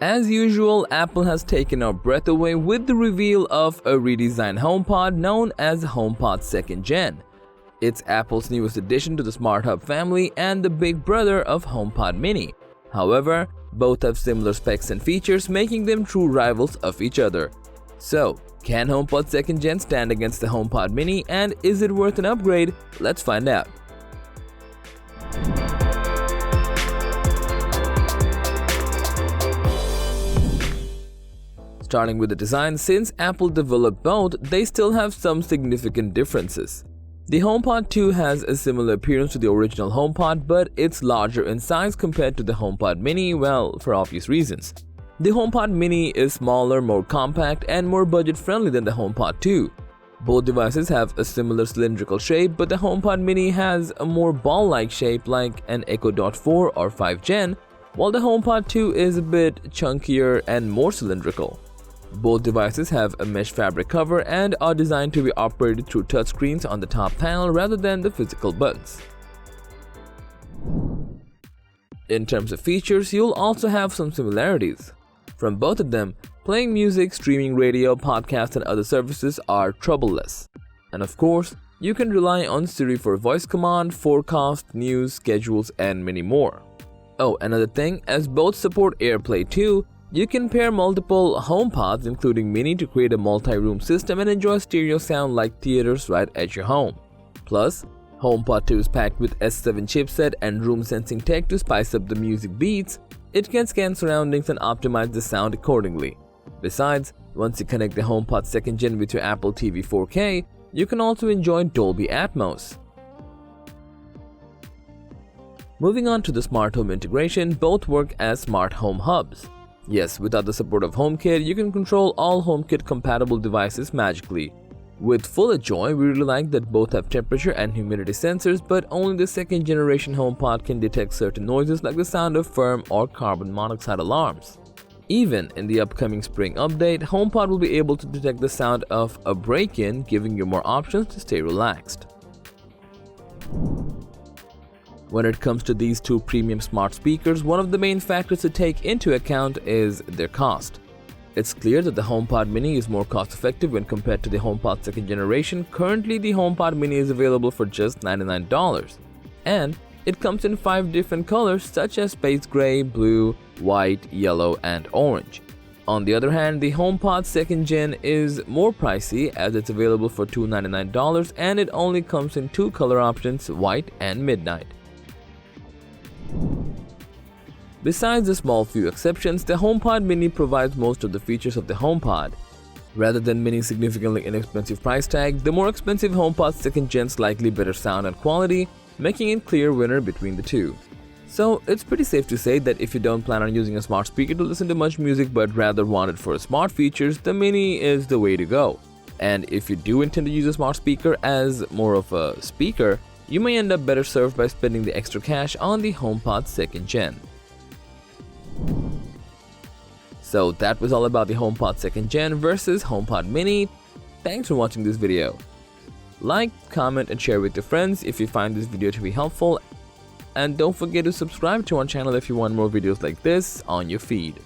As usual, Apple has taken our breath away with the reveal of a redesigned HomePod known as HomePod 2nd Gen. It's Apple's newest addition to the Smart Hub family and the big brother of HomePod Mini. However, both have similar specs and features, making them true rivals of each other. So, can HomePod 2nd Gen stand against the HomePod Mini, and is it worth an upgrade? Let's find out. Starting with the design, since Apple developed both, they still have some significant differences. The HomePod 2 has a similar appearance to the original HomePod, but it's larger in size compared to the HomePod Mini, well, for obvious reasons. The HomePod Mini is smaller, more compact, and more budget-friendly than the HomePod 2. Both devices have a similar cylindrical shape, but the HomePod Mini has a more ball-like shape like an Echo Dot 4 or 5 Gen, while the HomePod 2 is a bit chunkier and more cylindrical. Both devices have a mesh fabric cover and are designed to be operated through touchscreens on the top panel rather than the physical buttons. In terms of features, you'll also have some similarities. From both of them, playing music, streaming radio, podcasts, and other services are troubleless. And of course, you can rely on Siri for voice command, forecast, news, schedules, and many more. Oh, another thing, as both support AirPlay 2, you can pair multiple HomePods including Mini to create a multi-room system and enjoy stereo sound like theaters right at your home. Plus, HomePod 2 is packed with S7 chipset and room sensing tech to spice up the music beats. It can scan surroundings and optimize the sound accordingly. Besides, once you connect the HomePod 2nd Gen with your Apple TV 4K, you can also enjoy Dolby Atmos. Moving on to the smart home integration, both work as smart home hubs. Yes, without the support of HomeKit, you can control all HomeKit compatible devices magically. With full joy, we really like that both have temperature and humidity sensors, but only the 2nd generation HomePod can detect certain noises like the sound of firm or carbon monoxide alarms. Even in the upcoming spring update, HomePod will be able to detect the sound of a break-in, giving you more options to stay relaxed. When it comes to these two premium smart speakers, one of the main factors to take into account is their cost. It's clear that the HomePod Mini is more cost-effective when compared to the HomePod 2nd generation. Currently, the HomePod Mini is available for just $99, and it comes in 5 different colors such as space gray, blue, white, yellow, and orange. On the other hand, the HomePod 2nd Gen is more pricey as it's available for $299 and it only comes in 2 color options, white and midnight. Besides the small few exceptions, the HomePod Mini provides most of the features of the HomePod. Rather than Mini's significantly inexpensive price tag, the more expensive HomePod 2nd Gen's slightly better sound and quality, making it clear winner between the two. So it's pretty safe to say that if you don't plan on using a smart speaker to listen to much music but rather want it for smart features, the Mini is the way to go. And if you do intend to use a smart speaker as more of a speaker, you may end up better served by spending the extra cash on the HomePod 2nd Gen. So that was all about the HomePod 2nd Gen versus HomePod Mini. Thanks for watching this video. Like, comment, and share with your friends if you find this video to be helpful. And don't forget to subscribe to our channel if you want more videos like this on your feed.